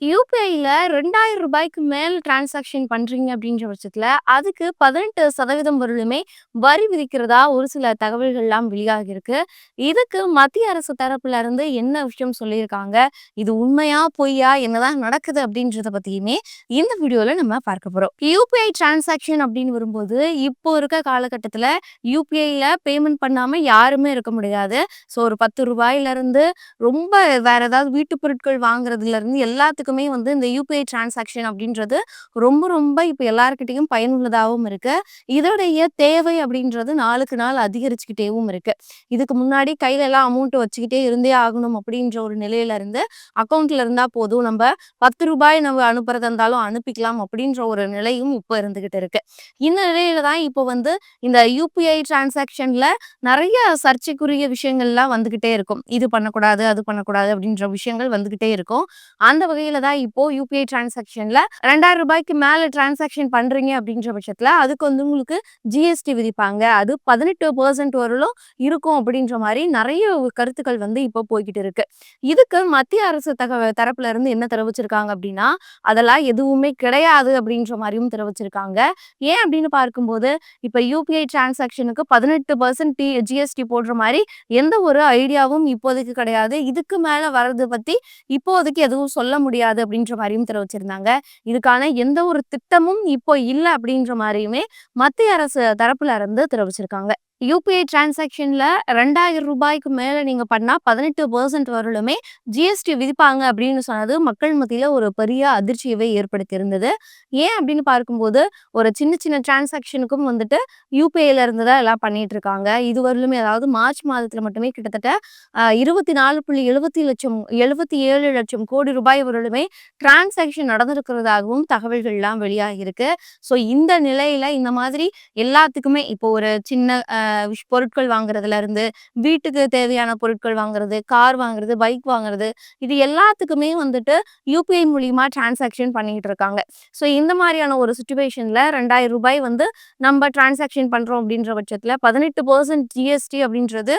யூபிஐல ரூ. 2000க்கு மேல் டிரான்சாக்ஷன் பண்றீங்க அப்படின்ற பட்சத்துல, அதுக்கு 18% வரலுமே வரி விதிக்கிறதா ஒரு சில தகவல்கள்லாம் வெளியாகியிருக்கு. இதுக்கு மத்திய அரசு தரப்புல இருந்து என்ன விஷயம் சொல்லியிருக்காங்க? இது உண்மையா? பொய்யா? என்னதான் நடக்குது? அப்படின்றத பத்தியுமே இந்த வீடியோல நம்ம பார்க்க போறோம். யூபிஐ டிரான்சாக்ஷன் அப்படின்னு வரும்போது, இப்போ இருக்க காலகட்டத்துல யூபிஐல பேமெண்ட் பண்ணாம யாருமே இருக்க முடியாது. ஸோ ஒரு ரூ. 10லிருந்து ரொம்ப வேற ஏதாவது வீட்டு பொருட்கள் வாங்குறதுல இருந்து எல்லாத்துக்குமே வந்து இந்த யூபிஐ டிரான்சாக்ஷன் அப்படின்றது ரொம்ப ரொம்ப இப்ப எல்லார்கிட்டயும் பயனுள்ளதாகவும் இருக்கு. இதோடைய தேவை அப்படின்றது நாளுக்கு நாள் அதிகரிச்சுக்கிட்டேவும் இருக்கு. இதுக்கு முன்னாடி கையில எல்லாம் அமௌண்ட் வச்சுக்கிட்டே இருந்தே ஆகணும் அப்படின்ற ஒரு நிலையில இருந்து அக்கௌண்ட்ல இருந்தா போதும், நம்ம ரூ. 10 நம்ம அனுப்புறதா இருந்தாலும் அனுப்பிக்கலாம் அப்படின்ற ஒரு நிலையும் இப்போ இருந்துகிட்டு இருக்கு. இந்த நிலையில தான் இப்போ வந்து இந்த யூபிஐ டிரான்சாக்ஷன்ல நிறைய சர்ச்சைக்குரிய விஷயங்கள்லாம் வந்துகிட்டே இருக்கும். இது பண்ணக்கூடாது, அது பண்ணக்கூடாது அப்படின்ற விஷயங்கள் வந்துகிட்டே இருக்கும். அந்த வகையில தான் இப்போ யூபிஐ டிரான்சாக்ஷன்ல ரூ. 2000க்கு மேல டிரான்சாக்ஷன் பண்றீங்க அப்படின்ற பட்சத்துல அதுக்கு வந்து உங்களுக்கு ஜிஎஸ்டி விதிப்பாங்க. அது 18% வரலும் இருக்கும் அப்படின்ற மாதிரி நிறைய கருத்துக்கள் வந்து இப்போ போய்கிட்டு இருக்கு. இதுக்கு மத்திய அரசு தரப்புல இருந்து என்ன தெரிவிச்சிருக்காங்க அப்படின்னா, அதெல்லாம் எதுவுமே கிடையாது அப்படின்ற மாதிரியும் தெரிவிச்சிருக்காங்க. ஏன் அப்படின்னு பார்க்கும்போது, இப்ப யூபிஐ டிரான்சாக்ஷனுக்கு 18% ஜிஎஸ்டி போடுற மாதிரி எந்த ஒரு ஐடியாவும் இப்போதைக்கு கிடையாது. இதுக்கு மேல வர்றது பத்தி இப்போதைக்கு எதுவும் சொல்ல முடியாது அப்படின்ற மாதிரியும் தெரிவிச்சிருந்தாங்க. இதுக்கான எந்த ஒரு திட்டமும் இப்போ இல்ல அப்படின்ற மாதிரியுமே மத்திய அரசு தரப்புல இருந்து தெரிவிச்சிருக்காங்க. யூபிஐ டிரான்சாக்ஷன்ல ரூ. 2000க்கு மேல நீங்க பண்ணா 18% வரலுமே ஜிஎஸ்டி விதிப்பாங்க அப்படின்னு சொன்னது மக்கள் மத்தியில ஒரு பெரிய அதிர்ச்சியவே ஏற்படுத்தி இருந்தது. ஏன் அப்படின்னு பார்க்கும்போது, ஒரு சின்ன சின்ன டிரான்சாக்ஷனுக்கும் வந்துட்டு யூபிஐல இருந்து தான் எல்லாம் பண்ணிட்டு இருக்காங்க. இதுவரையிலுமே அதாவது மார்ச் மாதத்துல மட்டுமே கிட்டத்தட்ட 24,77 லட்சம் கோடி ரூபாய் வரலுமே டிரான்சாக்ஷன் நடந்திருக்கிறதாகவும் தகவல்கள்லாம் வெளியாகியிருக்கு. ஸோ இந்த நிலையில இந்த மாதிரி எல்லாத்துக்குமே இப்போ ஒரு சின்ன பொருட்கள் வாங்குறதுல இருந்து வீட்டுக்கு தேவையான பொருட்கள் வாங்குறது, கார் வாங்குறது, பைக் வாங்குறது, இது எல்லாத்துக்குமே வந்துட்டு யூபிஐ மூலியமா டிரான்சாக்ஷன் பண்ணிட்டு இருக்காங்க. ஸோ இந்த மாதிரியான ஒரு சுச்சுவேஷன்ல ரூ. 2000 வந்து நம்ம டிரான்சாக்ஷன் பண்றோம் அப்படின்ற பட்சத்துல 18% ஜிஎஸ்டி அப்படின்றது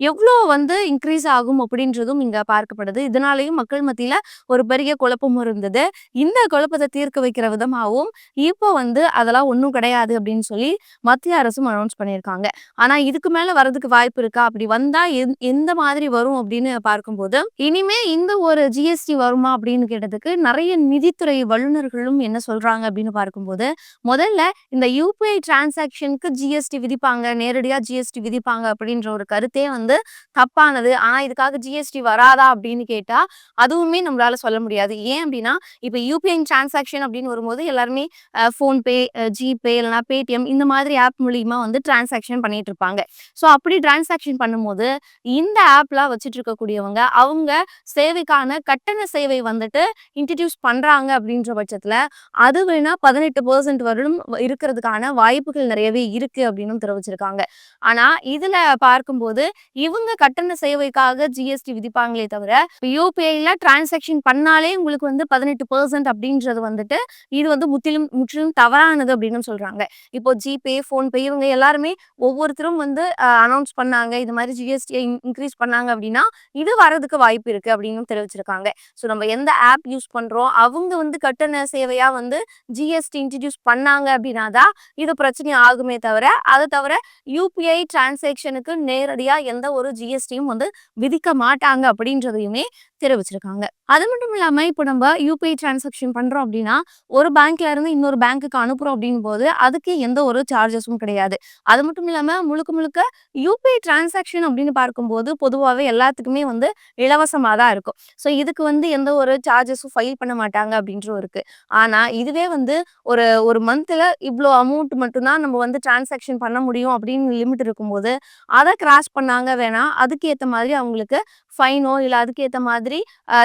எவ்வளோ வந்து இன்க்ரீஸ் ஆகும் அப்படின்றதும் இங்க பார்க்கப்படுது. இதனாலேயும் மக்கள் மத்தியில ஒரு பெரிய குழப்பமும் இருந்தது. இந்த குழப்பத்தை தீர்க்க வைக்கிற விதமாகவும் இப்போ வந்து அதெல்லாம் ஒன்றும் கிடையாது அப்படின்னு சொல்லி மத்திய அரசும் அனௌன்ஸ் பண்ணியிருக்காங்க. ஆனா இதுக்கு மேல வரதுக்கு வாய்ப்பு இருக்கா? அப்படி வந்தா எந்த மாதிரி வரும் அப்படின்னு பார்க்கும்போது, இனிமே இந்த ஒரு ஜிஎஸ்டி வருமா அப்படின்னு கேட்டதுக்கு நிறைய நிதித்துறை வல்லுநர்களும் என்ன சொல்றாங்க அப்படின்னு பார்க்கும்போது, முதல்ல இந்த யூபிஐ டிரான்சாக்ஷனுக்கு ஜிஎஸ்டி விதிப்பாங்க, நேரடியா ஜிஎஸ்டி விதிப்பாங்க அப்படின்ற ஒரு கருத்தே வந்து தப்பானது. ஆனா இதுக்காக ஜிஎஸ்டி வராதா அப்படின்னு கேட்டா அதுவுமே நம்மளால சொல்ல முடியாது. ஏன் அப்படின்னா, இப்ப யூபிஐ டிரான்சாக்ஷன் அப்படின்னு வரும்போது எல்லாருமே ஃபோன்பே, ஜிபே இல்லைனா பேடிஎம் இந்த மாதிரி ஆப் மூலியமா வந்து டிரான்சாக்ஷன் பண்ணிட்டு இருப்பாங்க. ஸோ அப்படி டிரான்சாக்ஷன் பண்ணும்போது இந்த ஆப்லாம் வச்சுட்டு இருக்கக்கூடியவங்க அவங்க சேவைக்கான கட்டண சேவை வந்துட்டு இன்ட்ரடியூஸ் பண்றாங்க அப்படின்ற பட்சத்துல அது வேணா 18% வரலும் இருக்கிறதுக்கான வாய்ப்புகள் நிறையவே இருக்கு அப்படின்னு தெரிவிச்சிருக்காங்க. ஆனா இதுல பார்க்கும்போது இவங்க கட்டண சேவைக்காக ஜிஎஸ்டி விதிப்பாங்களே தவிர யூபிஐல டிரான்சாக்ஷன் பண்ணாலே உங்களுக்கு வந்து 18% அப்படின்றது வந்துட்டு இது வந்து முற்றிலும் தவறானது அப்படின்னு சொல்றாங்க. இப்போ ஜிபே, போன்பே இவங்க எல்லாருமே ஒவ்வொருத்தரும் வந்து அனௌன்ஸ் பண்ணாங்க, இது மாதிரி ஜிஎஸ்டியை இன்க்ரீஸ் பண்ணாங்க அப்படின்னா இது வரதுக்கு வாய்ப்பு இருக்கு அப்படின்னு தெரிவிச்சிருக்காங்க. ஸோ நம்ம எந்த ஆப் யூஸ் பண்றோம் அவங்க வந்து கட்டண சேவையா வந்து ஜிஎஸ்டி இன்ட்ரடியூஸ் பண்ணாங்க அப்படின்னா தான் இது பிரச்சனை ஆகுமே தவிர, அதை தவிர யூபிஐ டிரான்சாக்ஷனுக்கு நேரடியா எந்த ஒரு ஜிஎஸ்டியும் வந்து விதிக்க மாட்டாங்க அப்படின்றதையுமே தெரிவிச்சிருக்காங்க. அது மட்டும் இல்லாம இப்போ நம்ம யூபிஐ டிரான்சாக்ஷன் பண்றோம் அப்படின்னா ஒரு பேங்க்ல இருந்து இன்னொரு பேங்க்குக்கு அனுப்புறோம் அப்படின் போது அதுக்கு எந்த ஒரு சார்ஜஸும் கிடையாது. அது மட்டும் இல்லாம முழுக்க முழுக்க யூபிஐ டிரான்சாக்ஷன் அப்படின்னு பார்க்கும்போது பொதுவாகவே எல்லாத்துக்குமே வந்து இலவசமா தான் இருக்கும். ஸோ இதுக்கு வந்து எந்த ஒரு சார்ஜஸும் ஃபைல் பண்ண மாட்டாங்க அப்படின்றும் இருக்கு. ஆனா இதுவே வந்து ஒரு ஒரு மந்த்ல இவ்வளோ அமௌண்ட் மட்டும்தான் நம்ம வந்து டிரான்சாக்ஷன் பண்ண முடியும் அப்படின்னு லிமிட் இருக்கும்போது அதை கிராஸ் பண்ணாங்க வேணா அதுக்கு ஏற்ற மாதிரி அவங்களுக்கு ஃபைனோ இல்லை அதுக்கு ஏற்ற மாதிரி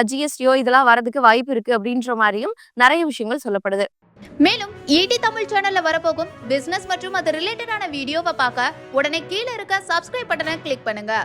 ஜிஎஸ்டியோ இதெல்லாம் வரதுக்கு வாய்ப்பு இருக்கு அப்படின்ற மாதிரியும் நிறைய விஷயங்கள் சொல்லப்படுது. மேலும் ஈடி தமிழ் சேனல்ல வரப்போகும் பிசினஸ் மற்றும் அது ரிலேட்டடான வீடியோவை பார்க்க உடனே கீழே இருக்க சப்ஸ்கிரைப் பட்டனை கிளிக் பண்ணுங்க.